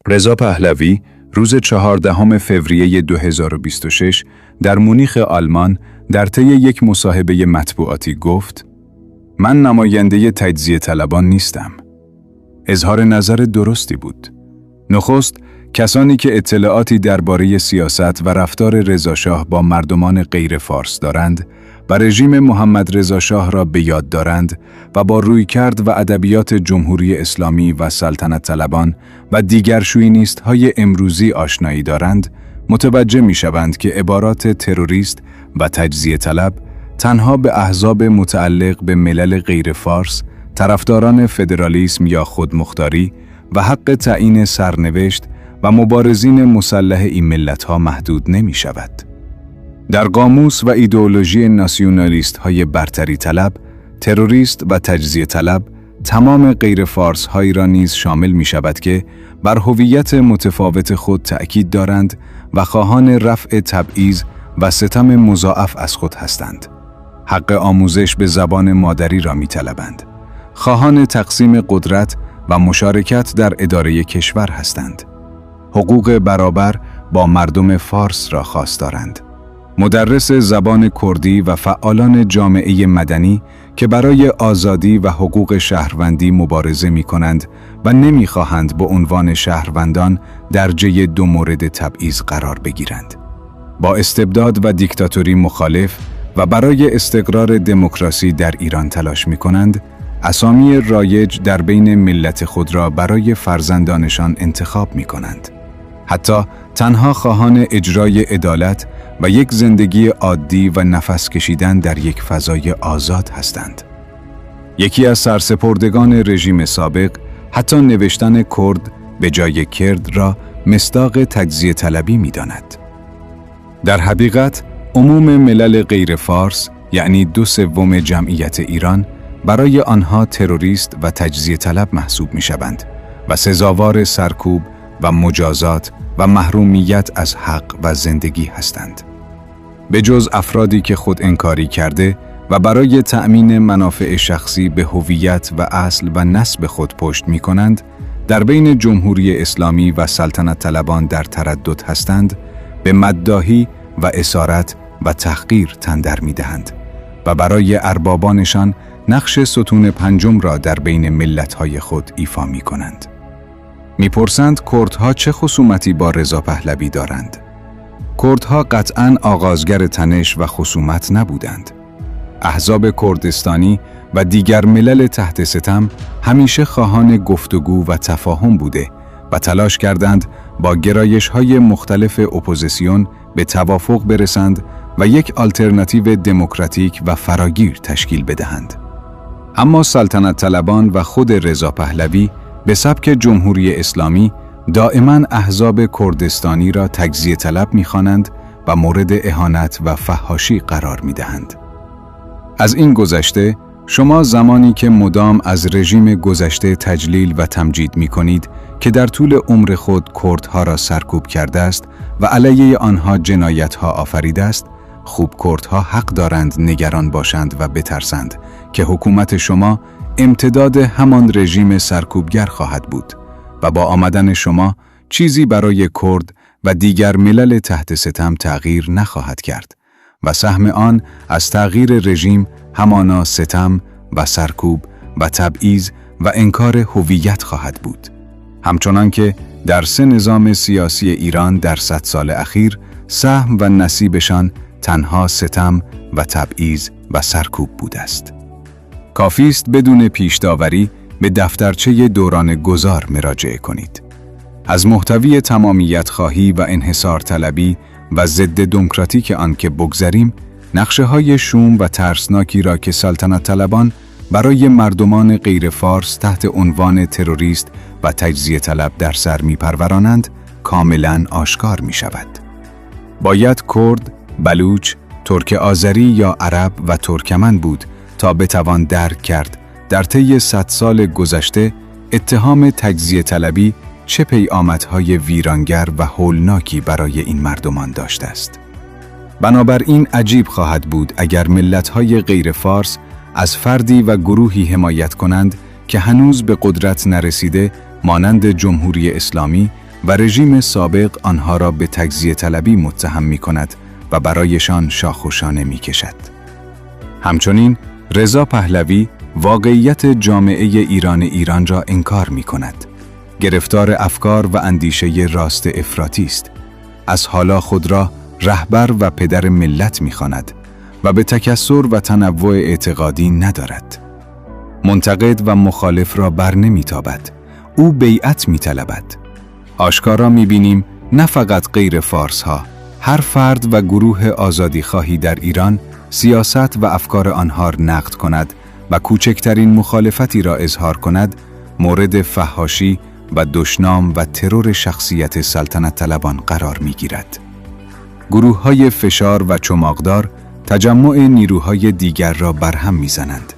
رضا پهلوی روز 14 فوریه 2026 در مونیخ آلمان در طی یک مصاحبه مطبوعاتی گفت: من نماینده تجزیه طلبان نیستم. اظهار نظر درستی بود. نخست، کسانی که اطلاعاتی درباره سیاست و رفتار رضاشاه با مردمان غیر فارس دارند و رژیم محمد رضا شاه را به یاد دارند و با رویکرد و ادبیات جمهوری اسلامی و سلطنت طلبان و دیگر شوینیست‌های امروزی آشنایی دارند، متوجه می‌شوند که عبارات تروریست و تجزیه طلب تنها به احزاب متعلق به ملل غیر فارس، طرفداران فدرالیسم یا خودمختاری و حق تعیین سرنوشت و مبارزین مسلح این ملت‌ها محدود نمی‌شود. در قاموس و ایدئولوژی ناسیونالیست‌های برتری طلب، تروریست و تجزیه طلب تمام غیر فارس هایی را نیز شامل می شود که بر هویت متفاوت خود تأکید دارند و خواهان رفع تبعیض و ستم مضاعف از خود هستند. حق آموزش به زبان مادری را می طلبند. خواهان تقسیم قدرت و مشارکت در اداره کشور هستند. حقوق برابر با مردم فارس را خواستارند. مدرس زبان کردی و فعالان جامعه مدنی که برای آزادی و حقوق شهروندی مبارزه می کنند و نمی خواهند به عنوان شهروندان درجه 2 مورد تبعیض قرار بگیرند. با استبداد و دیکتاتوری مخالف و برای استقرار دموکراسی در ایران تلاش می کنند، اسامی رایج در بین ملت خود را برای فرزندانشان انتخاب می کنند. حتی تنها خواهان اجرای عدالت و یک زندگی عادی و نفس کشیدن در یک فضای آزاد هستند. یکی از سرسپردگان رژیم سابق حتی نوشتن کرد به جای کرد را مصداق تجزیه طلبی می داند. در حقیقت عموم ملل غیر فارس، یعنی 2/3 جمعیت ایران، برای آنها تروریست و تجزیه طلب محسوب می شوند و سزاوار سرکوب و مجازات و محرومیت از حق و زندگی هستند. به جز افرادی که خود انکاری کرده و برای تأمین منافع شخصی به هویت و اصل و نسب خود پشت می کنند، در بین جمهوری اسلامی و سلطنت طلبان در تردد هستند، به مداحی و اسارت و تحقیر تن در می دهند و برای اربابانشان نقش ستون پنجم را در بین ملت‌های خود ایفا می کنند. می‌پرسند کردها چه خصومتی با رضا پهلوی دارند؟ کردها قطعاً آغازگر تنش و خصومت نبودند. احزاب کردستانی و دیگر ملل تحت ستم همیشه خواهان گفتگو و تفاهم بوده و تلاش کردند با گرایش‌های مختلف اپوزیسیون به توافق برسند و یک آلترناتیو دموکراتیک و فراگیر تشکیل بدهند. اما سلطنت طلبان و خود رضا پهلوی به سبک جمهوری اسلامی دائما احزاب کردستانی را تجزیه طلب می‌خوانند و مورد اهانت و فحاشی قرار می‌دهند. از این گذشته، شما زمانی که مدام از رژیم گذشته تجلیل و تمجید می‌کنید که در طول عمر خود کردها را سرکوب کرده است و علیه آنها جنایت‌ها آفریده است، خوب کردها حق دارند نگران باشند و بترسند که حکومت شما امتداد همان رژیم سرکوبگر خواهد بود و با آمدن شما چیزی برای کرد و دیگر ملل تحت ستم تغییر نخواهد کرد و سهم آن از تغییر رژیم همانا ستم و سرکوب و تبعیض و انکار هویت خواهد بود. همچنان که در 3 نظام سیاسی ایران در 100 سال اخیر سهم و نصیبشان تنها ستم و تبعیض و سرکوب بوده است. کافی است بدون پیش‌داوری به دفترچه دوران گذار مراجعه کنید. از محتوی تمامیت خواهی و انحصار طلبی و ضد دموکراتیک آن که بگذریم، نقشه‌های شوم و ترسناکی را که سلطنت طلبان برای مردمان غیر فارس تحت عنوان تروریست و تجزیه طلب در سر می‌پرورانند، کاملاً آشکار می‌شود. باید کرد، بلوچ، ترک آذری یا عرب و ترکمن بود تا بتوان درک کرد در طی 100 سال گذشته اتهام تجزیه طلبی چه پیامدهای ویرانگر و هولناکی برای این مردمان داشته است. بنابراین عجیب خواهد بود اگر ملت‌های غیر فارس از فردی و گروهی حمایت کنند که هنوز به قدرت نرسیده مانند جمهوری اسلامی و رژیم سابق آنها را به تجزیه طلبی متهم می کند و برایشان شاخ و شانه می کشد. همچنین رضا پهلوی واقعیت جامعه ایران را انکار می کند. گرفتار افکار و اندیشه راست افراطی است. از حالا خود را رهبر و پدر ملت می خواند و به تکثر و تنوع اعتقادی ندارد. منتقد و مخالف را بر نمی تابد. او بیعت می طلبد. آشکارا می بینیم نه فقط غیر فارس ها، هر فرد و گروه آزادیخواهی در ایران سیاست و افکار آنها را نقد کند و کوچکترین مخالفتی را اظهار کند، مورد فحاشی و دشنام و ترور شخصیت سلطنت طلبان قرار می گیرد. گروه های فشار و چماقدار تجمع نیروهای دیگر را برهم می زنند.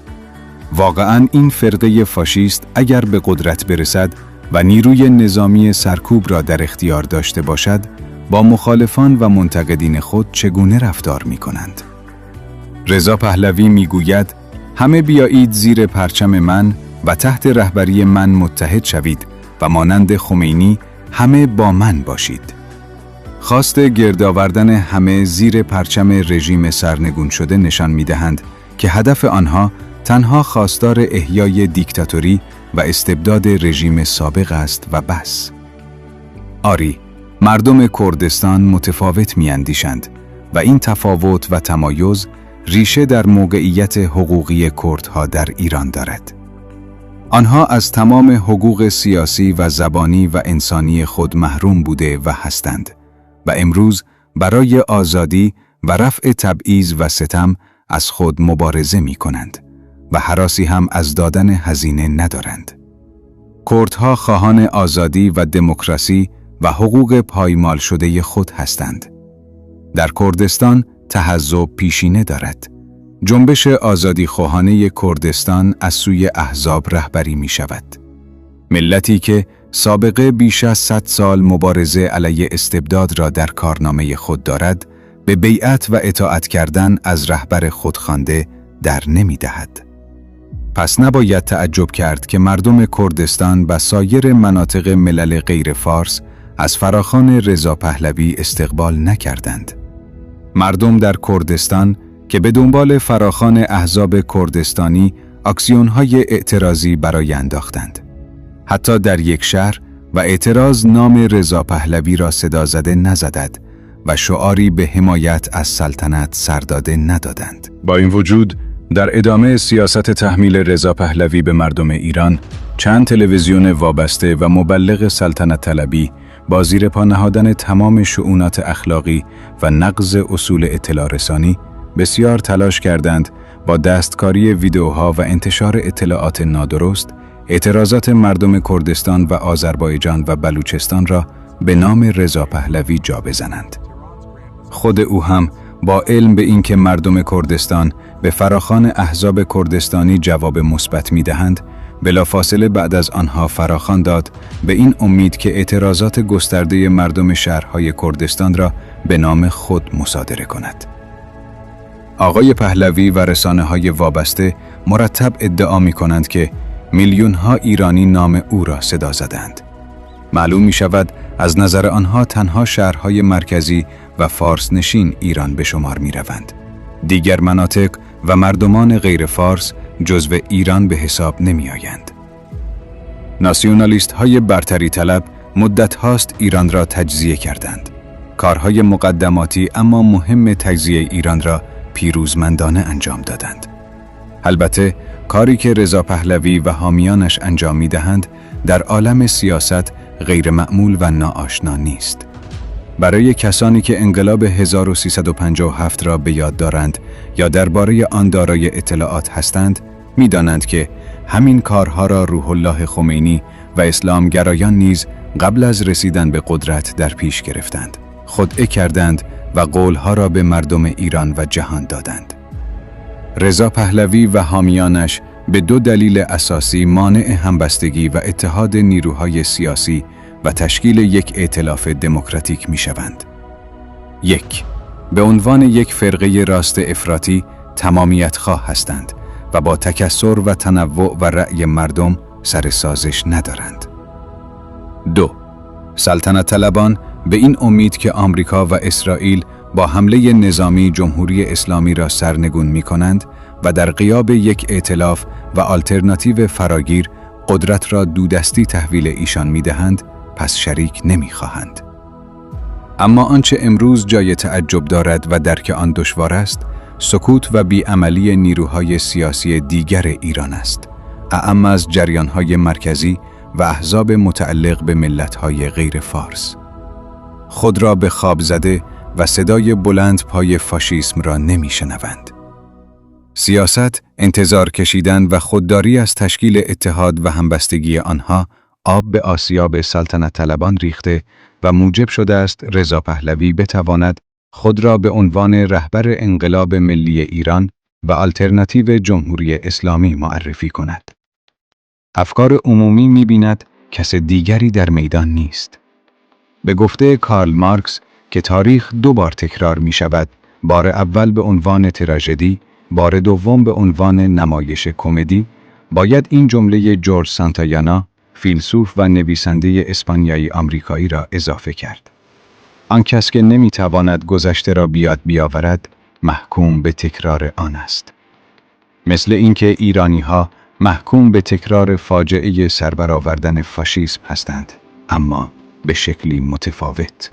واقعاً این فرقه فاشیست اگر به قدرت برسد و نیروی نظامی سرکوب را در اختیار داشته باشد، با مخالفان و منتقدین خود چگونه رفتار می کنند؟ رضا پهلوی می گوید همه بیایید زیر پرچم من و تحت رهبری من متحد شوید و مانند خمینی همه با من باشید. خواست گرد آوردن همه زیر پرچم رژیم سرنگون شده نشان می‌دهند که هدف آنها تنها خواستار احیای دیکتاتوری و استبداد رژیم سابق است و بس. آری، مردم کردستان متفاوت می‌اندیشند و این تفاوت و تمایز ریشه در موقعیت حقوقی کردها در ایران دارد. آنها از تمام حقوق سیاسی و زبانی و انسانی خود محروم بوده و هستند و امروز برای آزادی و رفع تبعیض و ستم از خود مبارزه می کنند و هراسی هم از دادن هزینه ندارند. کردها خواهان آزادی و دموکراسی و حقوق پایمال شده خود هستند. در کردستان تحزب پیشینه دارد. جنبش آزادیخواهانه کردستان از سوی احزاب رهبری می شود. ملتی که سابقه بیش از 100 سال مبارزه علیه استبداد را در کارنامه خود دارد، به بیعت و اطاعت کردن از رهبر خودخوانده در نمی دهد. پس نباید تعجب کرد که مردم کردستان و سایر مناطق ملل غیر فارس از فراخوان رضا پهلوی استقبال نکردند. مردم در کردستان که به دنبال فراخوان احزاب کردستانی اکسیون‌های اعتراضی برای انداختند. حتی در یک شهر و اعتراض نام رضا پهلوی را صدا زده نزدند و شعاری به حمایت از سلطنت سرداده ندادند. با این وجود در ادامه سیاست تحمیل رضا پهلوی به مردم ایران، چند تلویزیون وابسته و مبلغ سلطنت طلبی با زیر پا نهادن تمام شؤونات اخلاقی و نقض اصول اطلاع رسانی بسیار تلاش کردند با دستکاری ویدئوها و انتشار اطلاعات نادرست اعتراضات مردم کردستان و آذربایجان و بلوچستان را به نام رضا پهلوی جا بزنند. خود او هم با علم به اینکه مردم کردستان به فراخوان احزاب کردستانی جواب مثبت می‌دهند، بلافاصله بعد از آنها فراخوان داد به این امید که اعتراضات گسترده مردم شهرهای کردستان را به نام خود مصادره کند. آقای پهلوی و رسانه‌های وابسته مرتب ادعا می‌کنند که میلیون‌ها ایرانی نام او را صدا زدند. معلوم می‌شود از نظر آنها تنها شهرهای مرکزی و فارس نشین ایران به شمار می‌روند. دیگر مناطق و مردمان غیر فارس جزو ایران به حساب نمی‌آیند. ناسیونالیست‌های برتری طلب مدت هاست ایران را تجزیه کردند. کارهای مقدماتی اما مهم تجزیه ایران را پیروزمندانه انجام دادند. البته کاری که رضا پهلوی و حامیانش انجام می‌دهند در عالم سیاست غیر معمول و ناآشنا نیست. برای کسانی که انقلاب 1357 را به یاد دارند یا درباره آن دارای اطلاعات هستند، می‌دانند که همین کارها را روح الله خمینی و اسلامگرایان نیز قبل از رسیدن به قدرت در پیش گرفتند. خدعه کردند و قولها را به مردم ایران و جهان دادند. رضا پهلوی و حامیانش به دو دلیل اساسی مانع همبستگی و اتحاد نیروهای سیاسی و تشکیل یک ائتلاف دموکراتیک می‌شوند. 1. به عنوان یک فرقه راست افراطی تمامیت خواه هستند و با تکثر و تنوع و رأی مردم سر سازش ندارند. 2. سلطنت طلبان به این امید که آمریکا و اسرائیل با حمله نظامی جمهوری اسلامی را سرنگون می‌کنند و در غیاب یک ائتلاف و آلترناتیو فراگیر قدرت را دودستی تحویل ایشان می‌دهند، پس شریک نمی‌خواهند. اما آنچه امروز جای تعجب دارد و درک آن دشوار است، سکوت و بیعملی نیروهای سیاسی دیگر ایران است، اعم از جریان‌های مرکزی و احزاب متعلق به ملت‌های غیر فارس. خود را به خواب زده و صدای بلند پای فاشیسم را نمی‌شنوند. سیاست، انتظار کشیدن و خودداری از تشکیل اتحاد و همبستگی آنها آب به آسیاب سلطنت طلبان ریخته و موجب شده است رضا پهلوی بتواند خود را به عنوان رهبر انقلاب ملی ایران و آلترناتیو جمهوری اسلامی معرفی کند. افکار عمومی می‌بیند کس دیگری در میدان نیست. به گفته کارل مارکس که تاریخ 2 بار تکرار می‌شود، بار اول به عنوان تراژدی، بار دوم به عنوان نمایش کمدی، باید این جمله جورج سانتایانا، فیلسوف و نویسنده اسپانیایی آمریکایی را اضافه کرد. آن کس که نمی‌تواند گذشته را بیاد بیاورد، محکوم به تکرار آن است. مثل اینکه ایرانی‌ها محکوم به تکرار فاجعه سربرآوردن فاشیسم هستند، اما به شکلی متفاوت.